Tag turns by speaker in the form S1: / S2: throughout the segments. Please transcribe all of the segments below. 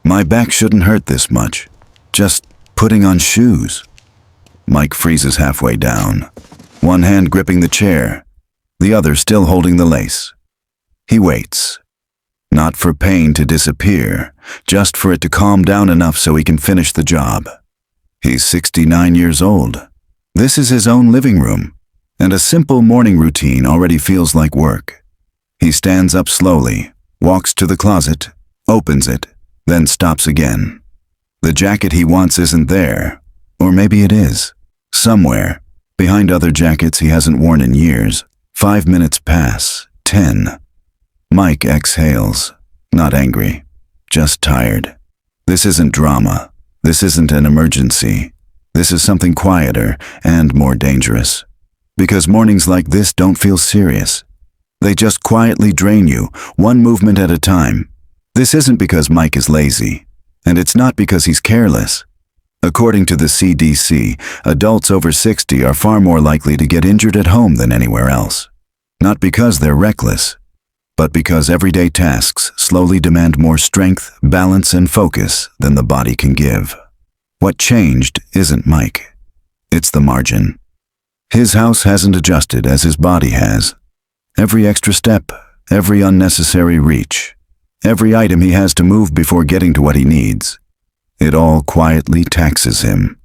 S1: My back shouldn't hurt this much. Just putting on shoes. Mike freezes halfway down, one hand gripping the chair, the other still holding the lace. He waits. Not for pain to disappear, just for it to calm down enough so he can finish the job. He's 69 years old. This is his own living room, and a simple morning routine already feels like work. He stands up slowly, walks to the closet, opens it, then stops again. The jacket he wants isn't there, or maybe it is. Somewhere, behind other jackets he hasn't worn in years. 5 minutes pass, 10. Mike exhales, not angry, just tired. This isn't drama. This isn't an emergency. This is something quieter and more dangerous. Because mornings like this don't feel serious. They just quietly drain you, one movement at a time. This isn't because Mike is lazy, and it's not because he's careless. According to the CDC, adults over 60 are far more likely to get injured at home than anywhere else. Not because they're reckless, but because everyday tasks slowly demand more strength, balance, and focus than the body can give. What changed isn't Mike. It's the margin. His house hasn't adjusted as his body has. Every extra step, every unnecessary reach, every item he has to move before getting to what he needs, it all quietly taxes him.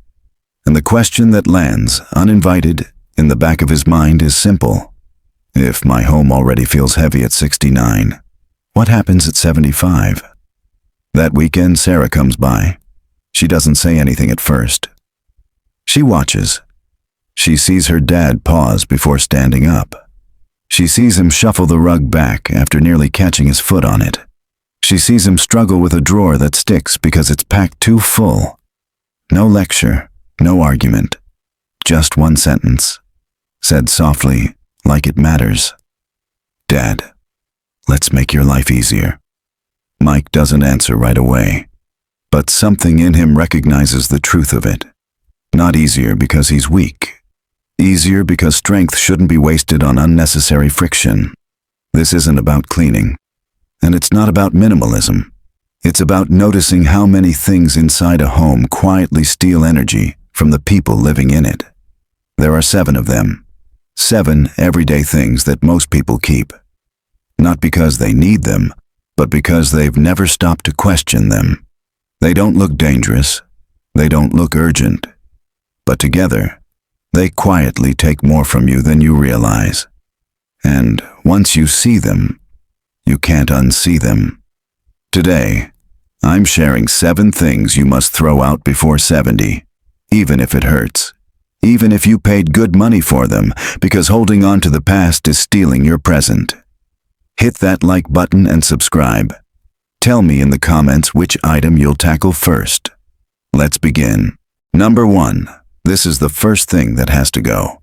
S1: And the question that lands, uninvited, in the back of his mind is simple. If my home already feels heavy at 69, what happens at 75? That weekend, Sarah comes by. She doesn't say anything at first. She watches. She sees her dad pause before standing up. She sees him shuffle the rug back after nearly catching his foot on it. She sees him struggle with a drawer that sticks because it's packed too full. No lecture, no argument, just one sentence, said softly, like it matters. Dad, let's make your life easier. Mike doesn't answer right away, but something in him recognizes the truth of it. Not easier because he's weak. Easier because strength shouldn't be wasted on unnecessary friction. This isn't about cleaning. And it's not about minimalism. It's about noticing how many things inside a home quietly steal energy from the people living in it. There are 7 of them. 7 everyday things that most people keep. Not because they need them, but because they've never stopped to question them. They don't look dangerous. They don't look urgent. But together, they quietly take more from you than you realize. And once you see them, you can't unsee them. Today, I'm sharing 7 things you must throw out before 70, even if it hurts, even if you paid good money for them, because holding on to the past is stealing your present. Hit that like button and subscribe. Tell me in the comments which item you'll tackle first. Let's begin. Number 1. This is the first thing that has to go.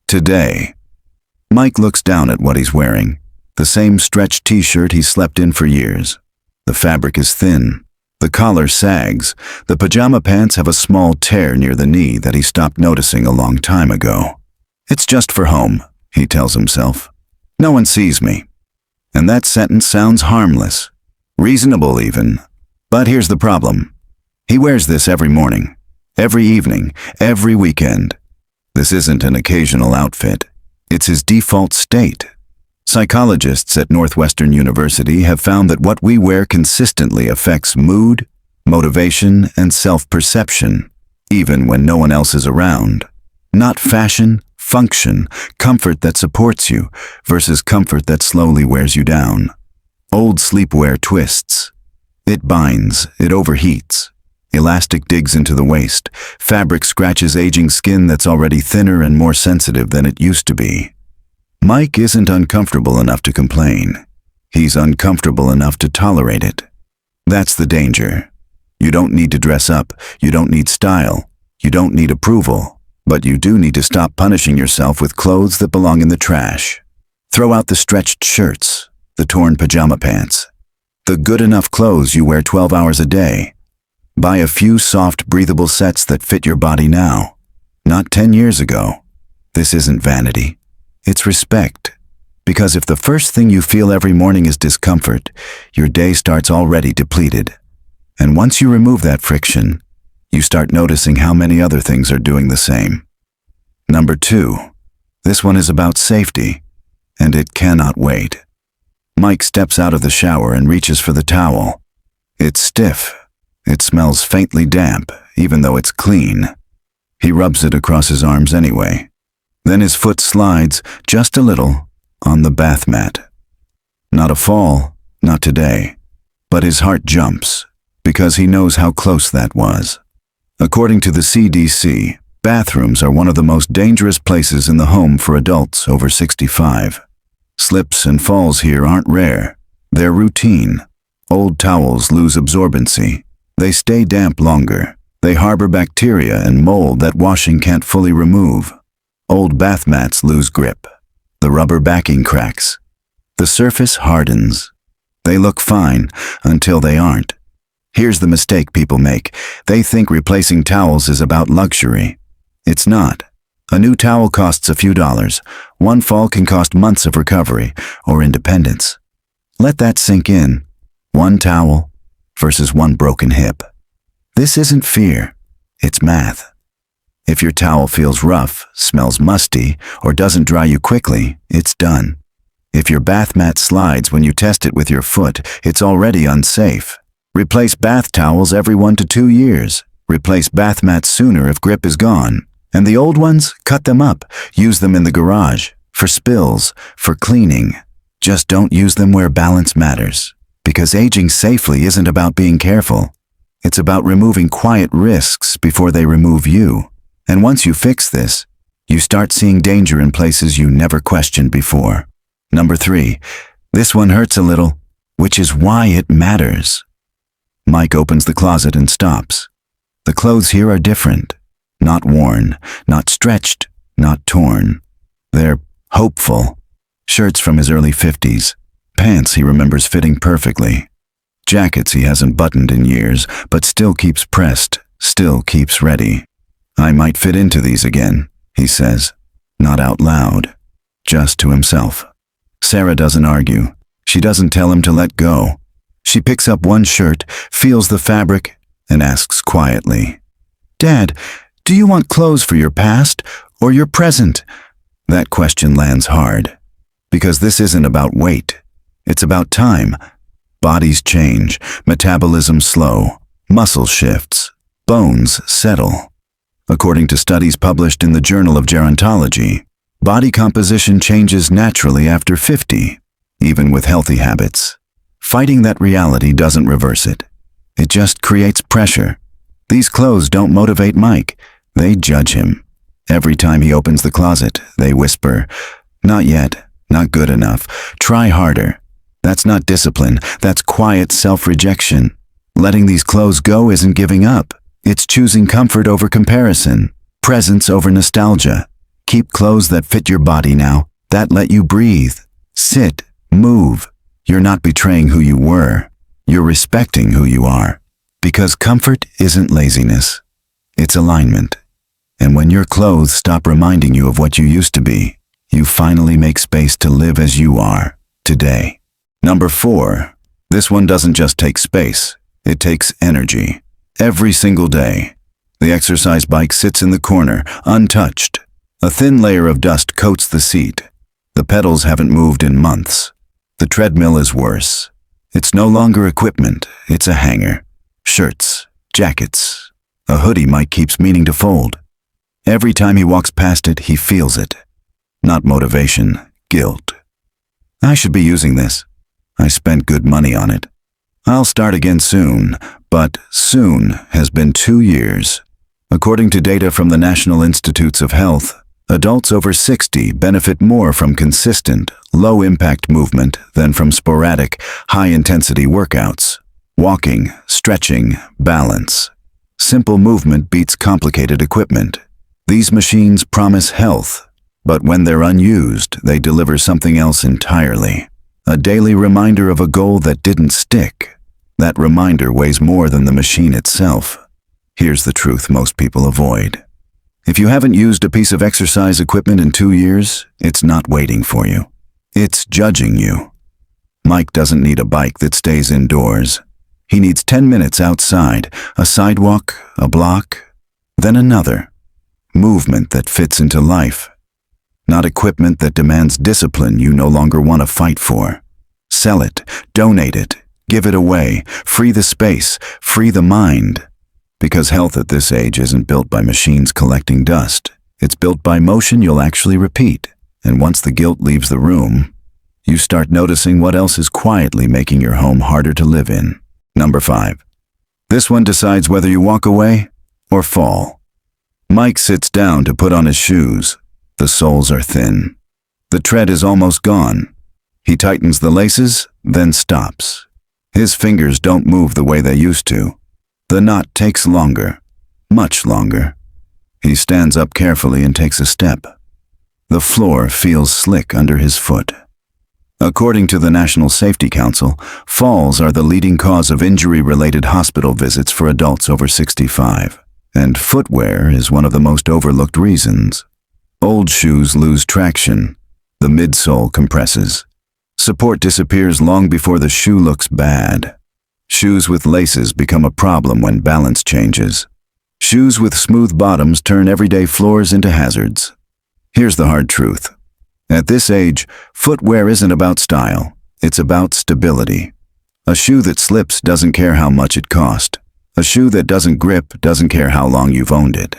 S1: Today. Mike looks down at what he's wearing. The same stretch t-shirt he's slept in for years. The fabric is thin. The collar sags. The pajama pants have a small tear near the knee that he stopped noticing a long time ago. It's just for home, he tells himself. No one sees me. And that sentence sounds harmless. Reasonable even. But here's the problem. He wears this every morning, every evening, every weekend. This isn't an occasional outfit. It's his default state. Psychologists at Northwestern University have found that what we wear consistently affects mood, motivation, and self-perception, even when no one else is around. Not fashion, function, comfort that supports you versus comfort that slowly wears you down. Old sleepwear twists. It binds, it overheats. Elastic digs into the waist. Fabric scratches aging skin that's already thinner and more sensitive than it used to be. Mike isn't uncomfortable enough to complain. He's uncomfortable enough to tolerate it. That's the danger. You don't need to dress up. You don't need style. You don't need approval. But you do need to stop punishing yourself with clothes that belong in the trash. Throw out the stretched shirts, the torn pajama pants, the good enough clothes you wear 12 hours a day. Buy a few soft, breathable sets that fit your body now, not 10 years ago. This isn't vanity. It's respect. Because if the first thing you feel every morning is discomfort, your day starts already depleted. And once you remove that friction, you start noticing how many other things are doing the same. Number 2. This one is about safety, and it cannot wait. Mike steps out of the shower and reaches for the towel. It's stiff. It smells faintly damp, even though it's clean. He rubs it across his arms anyway. Then his foot slides, just a little, on the bath mat. Not a fall, not today. But his heart jumps, because he knows how close that was. According to the CDC, bathrooms are one of the most dangerous places in the home for adults over 65. Slips and falls here aren't rare. They're routine. Old towels lose absorbency. They stay damp longer. They harbor bacteria and mold that washing can't fully remove. Old bath mats lose grip. The rubber backing cracks. The surface hardens. They look fine until they aren't. Here's the mistake people make. They think replacing towels is about luxury. It's not. A new towel costs a few dollars. One fall can cost months of recovery or independence. Let that sink in. One towel versus one broken hip. This isn't fear. It's math. If your towel feels rough, smells musty, or doesn't dry you quickly, it's done. If your bath mat slides when you test it with your foot, it's already unsafe. Replace bath towels every 1 to 2 years. Replace bath mats sooner if grip is gone. And the old ones, cut them up. Use them in the garage, for spills, for cleaning. Just don't use them where balance matters. Because aging safely isn't about being careful. It's about removing quiet risks before they remove you. And once you fix this, you start seeing danger in places you never questioned before. Number 3. This one hurts a little, which is why it matters. Mike opens the closet and stops. The clothes here are different. Not worn, not stretched, not torn. They're hopeful. Shirts from his early 50s. Pants he remembers fitting perfectly. Jackets he hasn't buttoned in years, but still keeps pressed, still keeps ready. I might fit into these again, he says. Not out loud. Just to himself. Sarah doesn't argue. She doesn't tell him to let go. She picks up one shirt, feels the fabric, and asks quietly, "Dad, do you want clothes for your past or your present?" That question lands hard. Because this isn't about weight. It's about time. Bodies change, metabolism slow, muscle shifts, bones settle. According to studies published in the Journal of Gerontology, body composition changes naturally after 50, even with healthy habits. Fighting that reality doesn't reverse it. It just creates pressure. These clothes don't motivate Mike. They judge him. Every time he opens the closet, they whisper, "Not yet, not good enough, try harder." That's not discipline, that's quiet self-rejection. Letting these clothes go isn't giving up. It's choosing comfort over comparison, presence over nostalgia. Keep clothes that fit your body now, that let you breathe, sit, move. You're not betraying who you were. You're respecting who you are. Because comfort isn't laziness. It's alignment. And when your clothes stop reminding you of what you used to be, you finally make space to live as you are, today. Number 4. This one doesn't just take space. It takes energy. Every single day. The exercise bike sits in the corner, untouched. A thin layer of dust coats the seat. The pedals haven't moved in months. The treadmill is worse. It's no longer equipment, it's a hanger. Shirts, jackets. A hoodie Mike keeps meaning to fold. Every time he walks past it, he feels it. Not motivation, guilt. I should be using this. I spent good money on it. I'll start again soon, but soon has been 2 years. According to data from the National Institutes of Health, adults over 60 benefit more from consistent, low-impact movement than from sporadic, high-intensity workouts. Walking, stretching, balance. Simple movement beats complicated equipment. These machines promise health, but when they're unused, they deliver something else entirely. A daily reminder of a goal that didn't stick. That reminder weighs more than the machine itself. Here's the truth most people avoid. If you haven't used a piece of exercise equipment in 2 years, it's not waiting for you. It's judging you. Mike doesn't need a bike that stays indoors. He needs 10 minutes outside, a sidewalk, a block, then another. Movement that fits into life. Not equipment that demands discipline you no longer want to fight for. Sell it, donate it, give it away, free the space, free the mind. Because health at this age isn't built by machines collecting dust. It's built by motion you'll actually repeat. And once the guilt leaves the room, you start noticing what else is quietly making your home harder to live in. Number 5. This one decides whether you walk away or fall. Mike sits down to put on his shoes. The soles are thin. The tread is almost gone. He tightens the laces, then stops. His fingers don't move the way they used to. The knot takes longer, much longer. He stands up carefully and takes a step. The floor feels slick under his foot. According to the National Safety Council, falls are the leading cause of injury-related hospital visits for adults over 65, and footwear is one of the most overlooked reasons. Old shoes lose traction. The midsole compresses. Support disappears long before the shoe looks bad. Shoes with laces become a problem when balance changes. Shoes with smooth bottoms turn everyday floors into hazards. Here's the hard truth. At this age, footwear isn't about style. It's about stability. A shoe that slips doesn't care how much it cost. A shoe that doesn't grip doesn't care how long you've owned it.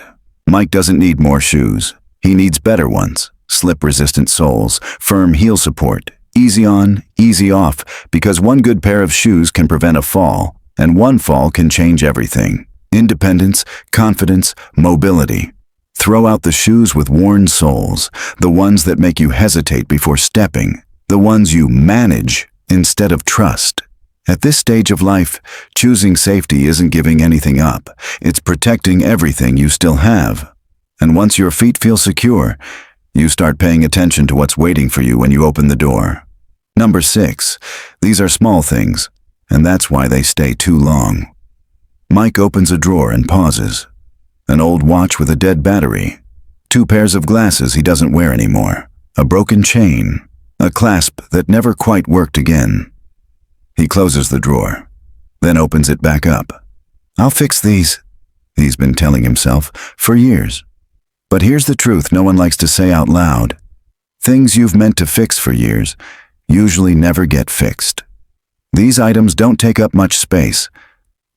S1: Mike doesn't need more shoes. He needs better ones. Slip-resistant soles, firm heel support, easy on, easy off, because one good pair of shoes can prevent a fall, and one fall can change everything. Independence, confidence, mobility. Throw out the shoes with worn soles, the ones that make you hesitate before stepping, the ones you manage instead of trust. At this stage of life, choosing safety isn't giving anything up. It's protecting everything you still have. And once your feet feel secure, you start paying attention to what's waiting for you when you open the door. Number 6. These are small things, and that's why they stay too long. Mike opens a drawer and pauses. An old watch with a dead battery. 2 pairs of glasses he doesn't wear anymore. A broken chain. A clasp that never quite worked again. He closes the drawer, then opens it back up. "I'll fix these," he's been telling himself for years. But here's the truth no one likes to say out loud. Things you've meant to fix for years usually never get fixed. These items don't take up much space,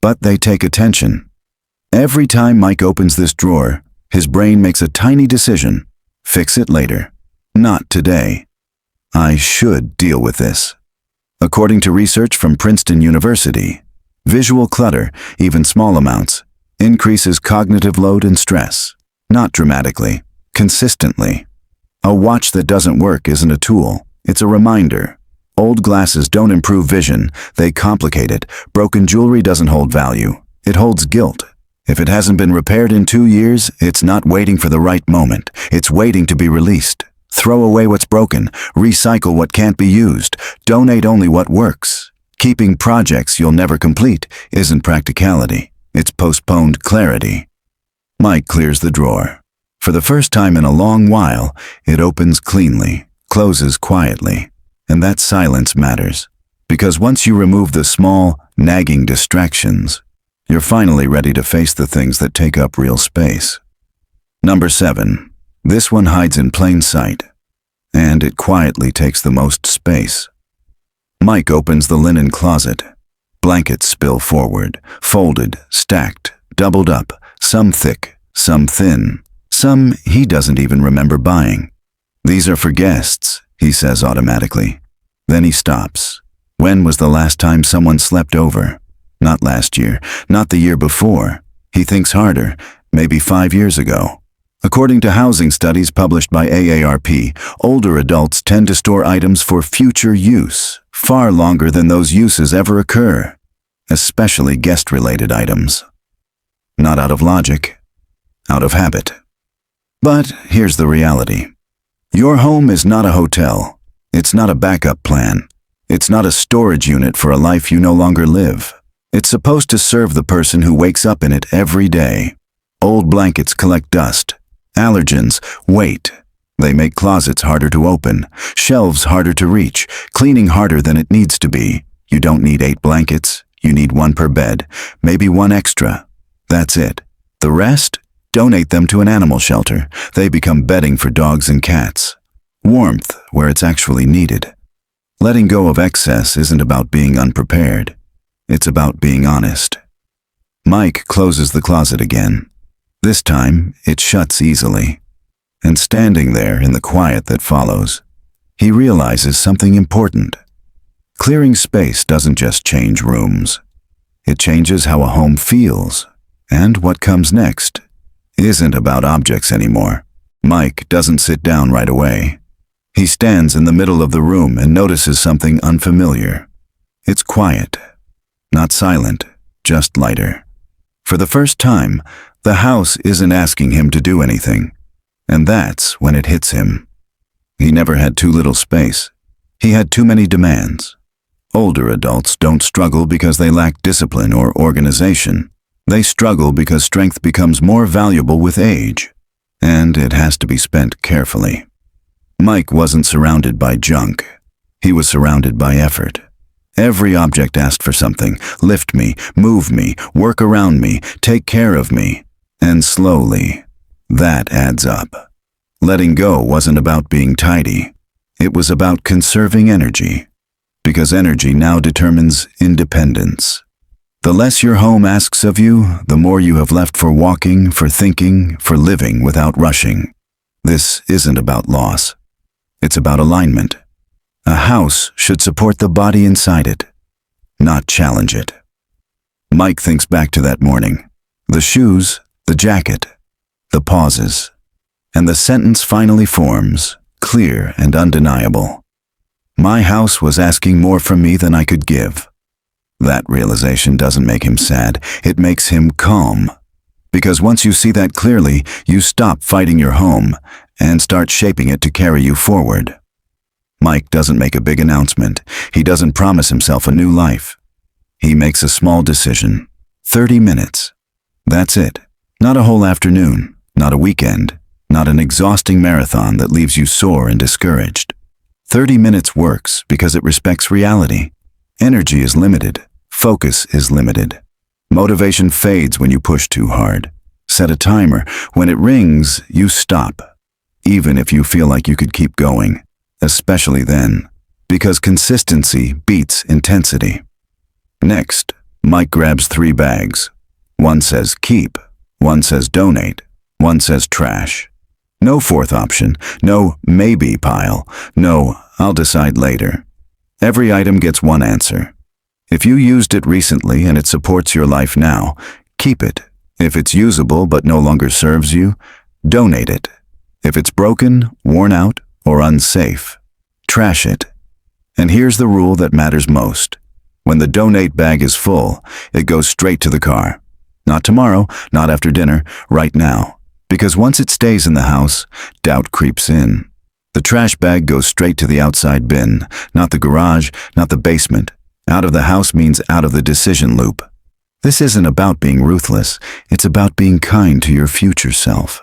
S1: but they take attention. Every time Mike opens this drawer, his brain makes a tiny decision. Fix it later. Not today. I should deal with this. According to research from Princeton University, visual clutter, even small amounts, increases cognitive load and stress. Not dramatically, consistently. A watch that doesn't work isn't a tool, it's a reminder. Old glasses don't improve vision, they complicate it. Broken jewelry doesn't hold value, it holds guilt. If it hasn't been repaired in 2 years, it's not waiting for the right moment, it's waiting to be released. Throw away what's broken, recycle what can't be used, donate only what works. Keeping projects you'll never complete isn't practicality, it's postponed clarity. Mike clears the drawer. For the first time in a long while, it opens cleanly, closes quietly. And that silence matters. Because once you remove the small, nagging distractions, you're finally ready to face the things that take up real space. Number 7. This one hides in plain sight, and it quietly takes the most space. Mike opens the linen closet. Blankets spill forward, folded, stacked, doubled up, some thick, some thin, some he doesn't even remember buying. "These are for guests," he says automatically. Then he stops. When was the last time someone slept over? Not last year, not the year before. He thinks harder, maybe 5 years ago. According to housing studies published by AARP, older adults tend to store items for future use, far longer than those uses ever occur, especially guest-related items. Not out of logic, out of habit. But here's the reality. Your home is not a hotel. It's not a backup plan. It's not a storage unit for a life you no longer live. It's supposed to serve the person who wakes up in it every day. Old blankets collect dust. Allergens wait. They make closets harder to open, shelves harder to reach, cleaning harder than it needs to be. You don't need 8 blankets. You need one per bed, maybe one extra. That's it. The rest? Donate them to an animal shelter. They become bedding for dogs and cats. Warmth where it's actually needed. Letting go of excess isn't about being unprepared. It's about being honest. Mike closes the closet again. This time, it shuts easily. And standing there in the quiet that follows, he realizes something important. Clearing space doesn't just change rooms. It changes how a home feels. And what comes next isn't about objects anymore. Mike doesn't sit down right away. He stands in the middle of the room and notices something unfamiliar. It's quiet. Not silent, just lighter. For the first time, the house isn't asking him to do anything. And that's when it hits him. He never had too little space. He had too many demands. Older adults don't struggle because they lack discipline or organization. They struggle because strength becomes more valuable with age. And it has to be spent carefully. Mike wasn't surrounded by junk. He was surrounded by effort. Every object asked for something. Lift me, move me, work around me, take care of me. And slowly, that adds up. Letting go wasn't about being tidy. It was about conserving energy. Because energy now determines independence. The less your home asks of you, the more you have left for walking, for thinking, for living without rushing. This isn't about loss. It's about alignment. A house should support the body inside it, not challenge it. Mike thinks back to that morning. The shoes, the jacket, the pauses, and the sentence finally forms, clear and undeniable. My house was asking more from me than I could give. That realization doesn't make him sad, it makes him calm. Because once you see that clearly, you stop fighting your home and start shaping it to carry you forward. Mike doesn't make a big announcement. He doesn't promise himself a new life. He makes a small decision. 30 minutes. That's it. Not a whole afternoon, not a weekend, not an exhausting marathon that leaves you sore and discouraged. 30 minutes works because it respects reality. Energy is limited. Focus is limited. Motivation fades when you push too hard. Set a timer. When it rings, you stop. Even if you feel like you could keep going. Especially then. Because consistency beats intensity. Next, Mike grabs 3 bags. One says keep. One says donate. One says trash. No fourth option. No maybe pile. No I'll decide later. Every item gets one answer. If you used it recently and it supports your life now, keep it. If it's usable but no longer serves you, donate it. If it's broken, worn out, or unsafe, trash it. And here's the rule that matters most. When the donate bag is full, it goes straight to the car. Not tomorrow, not after dinner, right now. Because once it stays in the house, doubt creeps in. The trash bag goes straight to the outside bin, not the garage, not the basement. Out of the house means out of the decision loop. This isn't about being ruthless, it's about being kind to your future self.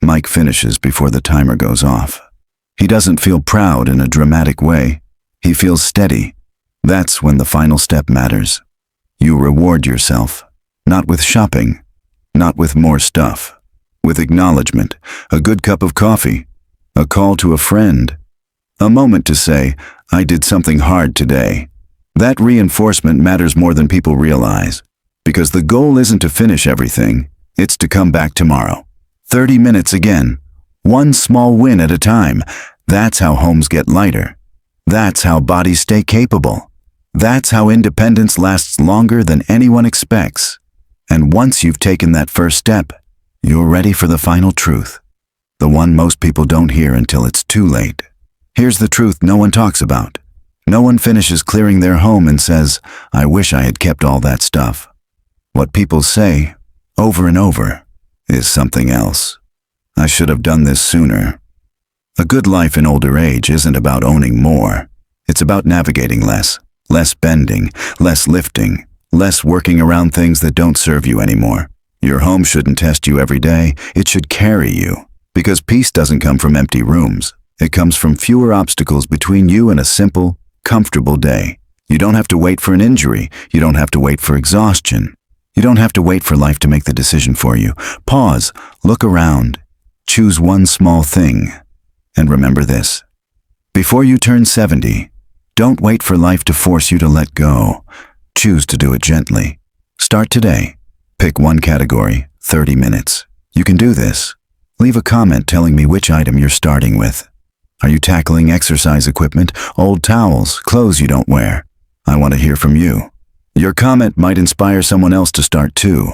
S1: Mike finishes before the timer goes off. He doesn't feel proud in a dramatic way. He feels steady. That's when the final step matters. You reward yourself, not with shopping, not with more stuff, with acknowledgement, a good cup of coffee, a call to a friend, a moment to say, I did something hard today. That reinforcement matters more than people realize, because the goal isn't to finish everything, it's to come back tomorrow. 30 minutes again, one small win at a time. That's how homes get lighter. That's how bodies stay capable. That's how independence lasts longer than anyone expects. And once you've taken that first step, you're ready for the final truth. The one most people don't hear until it's too late. Here's the truth no one talks about. No one finishes clearing their home and says, I wish I had kept all that stuff. What people say, over and over, is something else. I should have done this sooner. A good life in older age isn't about owning more. It's about navigating less bending, less lifting, less working around things that don't serve you anymore. Your home shouldn't test you every day, it should carry you. Because peace doesn't come from empty rooms. It comes from fewer obstacles between you and a simple, comfortable day. You don't have to wait for an injury. You don't have to wait for exhaustion. You don't have to wait for life to make the decision for you. Pause, look around, choose one small thing, and remember this. Before you turn 70, don't wait for life to force you to let go. Choose to do it gently. Start today. Pick one category, 30 minutes. You can do this. Leave a comment telling me which item you're starting with. Are you tackling exercise equipment, old towels, clothes you don't wear? I want to hear from you. Your comment might inspire someone else to start too.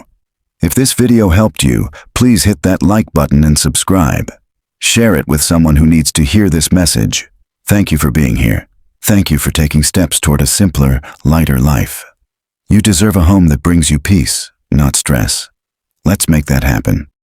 S1: If this video helped you, please hit that like button and subscribe. Share it with someone who needs to hear this message. Thank you for being here. Thank you for taking steps toward a simpler, lighter life. You deserve a home that brings you peace, not stress. Let's make that happen.